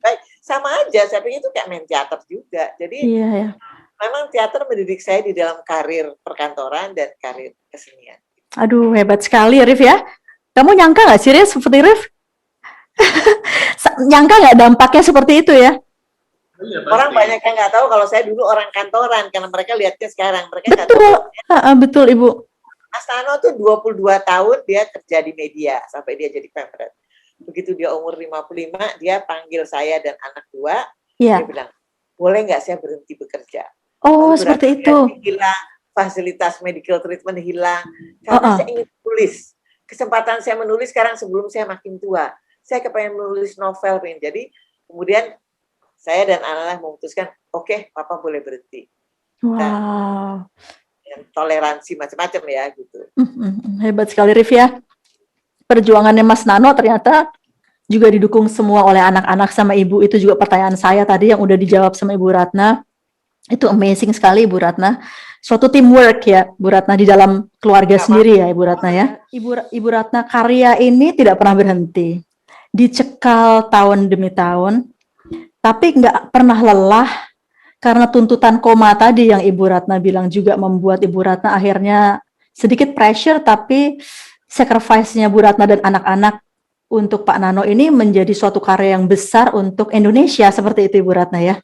Baik, sama aja, saya pikir itu kayak main teater juga. Jadi memang teater mendidik saya di dalam karir perkantoran dan karir kesenian. Aduh, hebat sekali Rif ya. Kamu nyangka nggak sih Rif seperti Rif? Nyangka nggak dampaknya seperti itu ya? Orang banyak yang nggak tahu kalau saya dulu orang kantoran, karena mereka lihatnya sekarang. Mereka nggak tahu. Betul Ibu. Mas Nano tuh 22 tahun dia kerja di media sampai dia jadi pemret. Begitu dia umur 55, dia panggil saya dan anak 2. Dia bilang, boleh nggak saya berhenti bekerja? Oh, seperti itu. Hilang, fasilitas medical treatment hilang. Karena saya ingin tulis. Kesempatan saya menulis sekarang sebelum saya makin tua. Saya kepengen menulis novel. Jadi kemudian saya dan anak-anak memutuskan, oke, Papa boleh berhenti. Wow. Toleransi macam-macam ya gitu. Hebat sekali Rif ya. Perjuangannya Mas Nano ternyata juga didukung semua oleh anak-anak sama Ibu. Itu juga pertanyaan saya tadi yang udah dijawab sama Ibu Ratna. Itu amazing sekali Ibu Ratna. Suatu teamwork ya Bu Ratna di dalam keluarga sendiri ya Ibu Ratna ya. Ibu Ratna karya ini tidak pernah berhenti. Dicekal tahun demi tahun. Tapi nggak pernah lelah. Karena tuntutan koma tadi yang Ibu Ratna bilang juga membuat Ibu Ratna akhirnya sedikit pressure, tapi sacrifice-nya Bu Ratna dan anak-anak untuk Pak Nano ini menjadi suatu karya yang besar untuk Indonesia, seperti itu Ibu Ratna ya.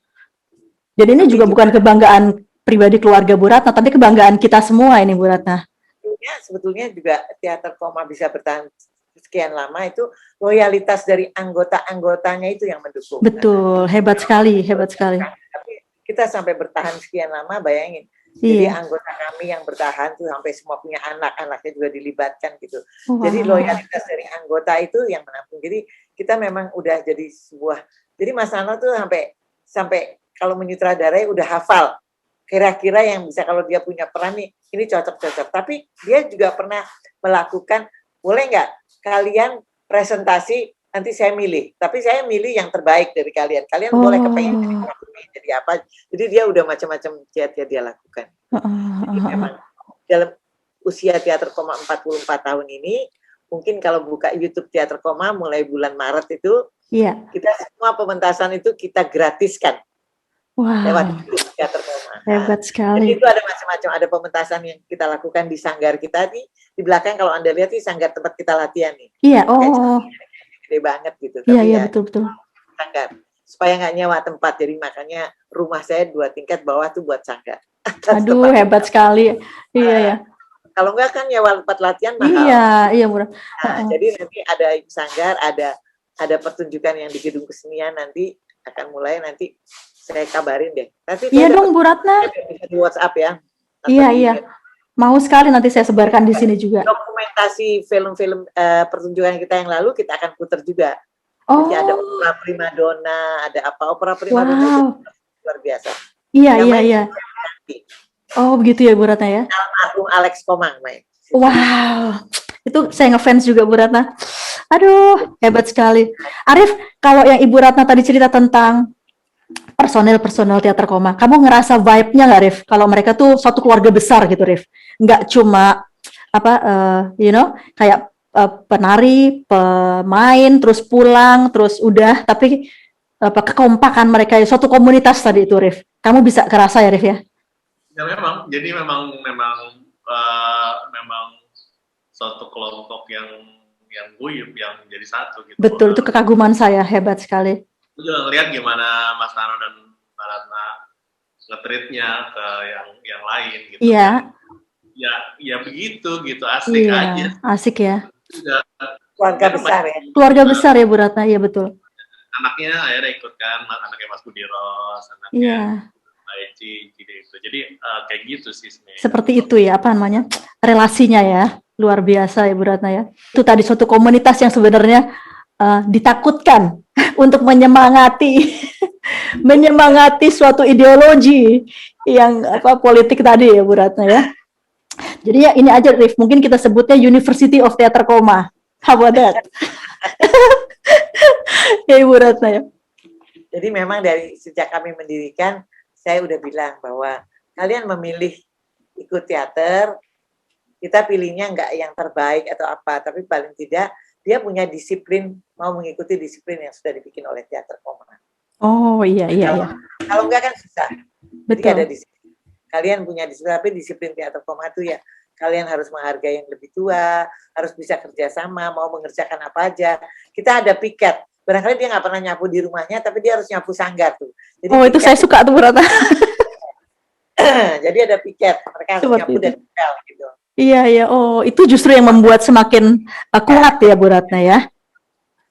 Jadi ini juga bukan kebanggaan pribadi keluarga Bu Ratna, tapi kebanggaan kita semua ini Bu Ratna. Sebetulnya juga teater koma bisa bertahan sekian lama itu loyalitas dari anggota-anggotanya itu yang mendukung. Betul, hebat sekali. Kita sampai bertahan sekian lama, bayangin. Jadi anggota kami yang bertahan tuh sampai semua punya anak-anaknya juga dilibatkan gitu. Wow. Jadi loyalitas dari anggota itu yang menampung. Jadi kita memang udah jadi sebuah. Jadi Mas Nano tuh sampai kalau menyutradarai udah hafal. Kira-kira yang bisa kalau dia punya peran nih, ini cocok-cocok. Tapi dia juga pernah melakukan, boleh nggak kalian presentasi, nanti saya milih. Tapi saya milih yang terbaik dari kalian. Kalian boleh kepengen jadi apa. Jadi dia udah macam-macam dia lakukan. Jadi memang dalam usia teater koma 44 tahun ini, mungkin kalau buka YouTube teater koma mulai bulan Maret itu, kita semua pementasan itu kita gratiskan. Lewat YouTube teater koma. Hebat sekali. Jadi itu ada macam-macam, ada pementasan yang kita lakukan di sanggar kita nih. Di belakang kalau Anda lihat nih sanggar tempat kita latihan nih. Iya, gede banget gitu. Iya, betul. Sanggar. Supaya nggak nyewa tempat, jadi makanya rumah saya 2 tingkat, bawah tuh buat sanggar. Aduh, hebat sekali. Iya. Kalau nggak kan nyewa tempat latihan mahal. Iya, murah. Nah, jadi nanti ada sanggar, ada ada pertunjukan yang di gedung kesenian nanti akan mulai, nanti saya kabarin deh. Nanti Iya saya dong Bu Ratna. bisa di WhatsApp ya. Atau Iya, di iya. Mau sekali nanti saya sebarkan di sini juga. dokumentasi film-film pertunjukan kita yang lalu kita akan putar juga. Oh, Jadi ada opera primadona, ada apa opera primadona itu wow. luar biasa. Iya, Yang iya, main iya. Oh, begitu ya Bu Ratna ya. almarhum Alex Komang main. Wow. Itu saya ngefans juga Bu Ratna. Aduh, hebat sekali. Arif, kalau yang Ibu Ratna tadi cerita tentang personel teater koma, kamu ngerasa vibe-nya nggak, Rif? Kalau mereka tuh suatu keluarga besar gitu, Rif. Nggak cuma apa, kayak penari, pemain, terus pulang, terus udah. Tapi apa kekompakan mereka, suatu komunitas tadi itu, Rif. Kamu bisa kerasa ya, Rif ya? Ya memang, jadi memang suatu kelompok yang guyup, yang jadi satu gitu. Betul, itu kekaguman saya, hebat sekali. Aku juga ngeliat gimana Mas Nano dan Mbak Ratna nge-treatnya ke yang lain gitu. Iya. Ya begitu gitu, asik aja. Asik ya. Keluarga besar ya. Keluarga besar ya Bu Ratna, iya betul. Anaknya akhirnya ikut kan, anaknya Mas Budi Ros, anaknya Iya. Mbak Eci, gitu. Jadi kayak gitu sih sebenarnya. Seperti itu ya, apa namanya, relasinya ya, luar biasa ya Bu Ratna ya. Itu tadi suatu komunitas yang sebenarnya ditakutkan untuk menyemangati suatu ideologi yang politik tadi ya Bu Ratna ya. Jadi ya ini aja Rif, mungkin kita sebutnya University of Theater Koma. How about that? Ya Bu Ratna ya. Jadi memang dari sejak kami mendirikan, saya udah bilang bahwa kalian memilih ikut teater, kita pilihnya nggak yang terbaik atau apa, tapi paling tidak dia punya disiplin, mau mengikuti disiplin yang sudah dibikin oleh teater koma. Oh iya. Kalau enggak kan susah. Jadi Betul. ada disiplin. Kalian punya disiplin, tapi disiplin teater koma itu ya kalian harus menghargai yang lebih tua, harus bisa kerjasama, mau mengerjakan apa aja. Kita ada piket. Barangkali dia nggak pernah nyapu di rumahnya, tapi dia harus nyapu sanggar tuh. Jadi itu saya suka tuh Bu Ratna. Jadi ada piket, mereka harus Seperti nyapu itu. dan ngepel gitu. Iya. Oh, itu justru yang membuat semakin kuat ya Bu Ratna ya.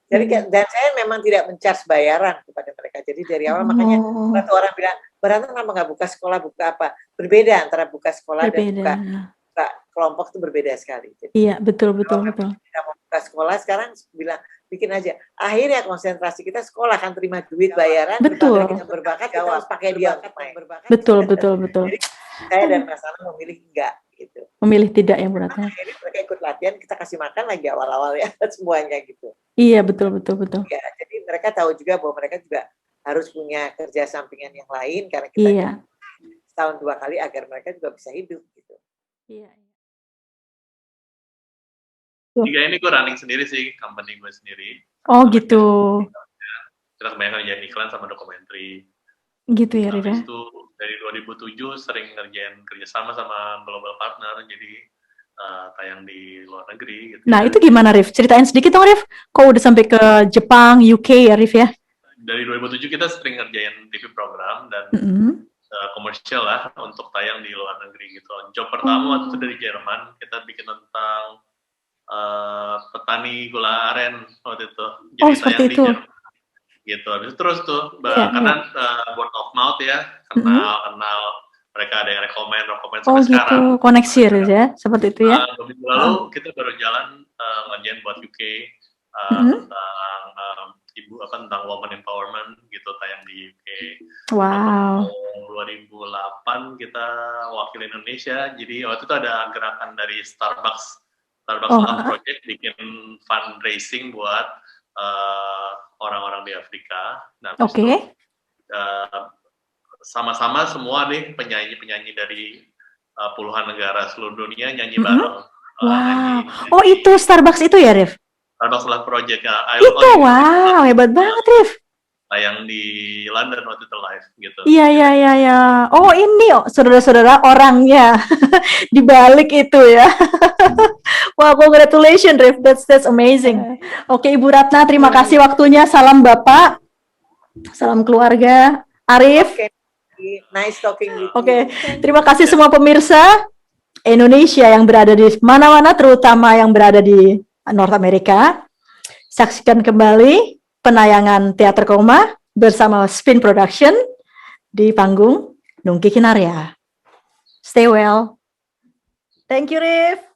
Jadi dan saya memang tidak men-charge bayaran kepada mereka. Jadi dari awal makanya satu orang bilang, Barata kenapa nggak buka sekolah, buka apa? Berbeda antara buka sekolah dan buka kelompok itu berbeda sekali. Jadi, iya, betul. Kita mau buka sekolah sekarang bilang bikin aja. Akhirnya konsentrasi kita sekolah kan terima duit bayaran. Betul. Kita berbakat kita harus pakai dia untuk main. Betul. Jadi saya dan Mas Ana memilih enggak gitu. Memilih tidak ya Bu Ratna. Akhirnya mereka ikut latihan, kita kasih makan lagi awal-awal ya semuanya gitu. Iya betul. Ya, jadi mereka tahu juga bahwa mereka juga harus punya kerja sampingan yang lain karena kita setahun 2 kali agar mereka juga bisa hidup gitu. Iya. Tiga ini gue running sendiri sih, company gue sendiri. Oh gitu. Kita kebanyakan ngerjain iklan sama dokumenter. Gitu ya Rif. Itu dari 2007 sering ngerjain kerjasama sama global partner, jadi tayang di luar negeri. Gitu. Nah itu gimana Rif? Ceritain sedikit dong Rif. Kok udah sampai ke Jepang, UK ya Rif ya? Dari 2007 kita sering ngerjain TV program dan komersial lah untuk tayang di luar negeri gitu. Job pertama waktu itu dari Jerman, kita bikin tentang petani gula aren waktu itu. Jadi seperti tayang itu. di Jerman. Gitu. Habis itu terus tuh, karena word of mouth ya, kenal mereka ada yang rekomen sampai sekarang. Gitu, koneksi ya, seperti itu ya. Minggu lalu kita baru jalan ngerjain buat UK tentang woman empowerment gitu, tayang di UK. Wow. 2008 kita wakil Indonesia, jadi waktu itu ada gerakan dari Starbucks Love Project bikin fundraising buat orang-orang di Afrika. Nah, sama-sama semua deh penyanyi dari puluhan negara seluruh dunia nyanyi bareng. Wow. Itu Starbucks itu ya, Rif? Starbucks Love Project ya. Itu wow, hebat banget, Rif. Tayang di London waktu itu live gitu. Iya. Oh ini saudara-saudara orangnya di balik itu ya. Wah, congratulations, Rif. That's amazing. Oke, Ibu Ratna, terima kasih waktunya. Salam Bapak, salam keluarga. Arif. Nice talking with you. Oke, terima kasih semua pemirsa Indonesia yang berada di mana-mana, terutama yang berada di North America. Saksikan kembali penayangan Teater Koma bersama Spin Production di panggung Nungki Kinarya. Stay well. Thank you, Rif.